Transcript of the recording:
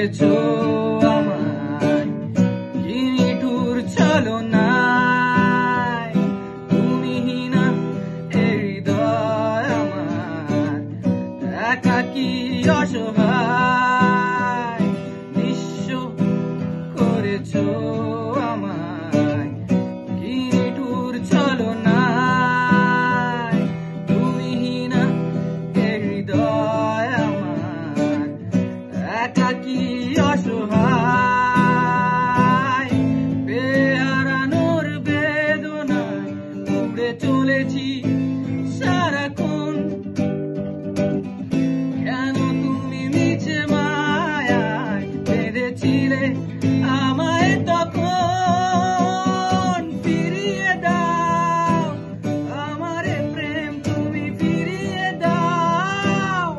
করেছো আমায় কি নিঠুর ছলনায় তুমিহীনা এই হৃদয় আমার একাকী অসহায় নিঃস্ব করেছো আমায় কি নিঠুর ছলনায় তুমিহীনা এই হৃদয় আমার একাকী অসহায় বেহারানোর বেদনায় উড়ে চলেছি সারাক্ষণ কেন তুমি মিছে মায়ায় বেঁধেছিলে আমায় তখন ফিরিয়ে দাও আমারে প্রেম তুমি ফিরিয়ে দাও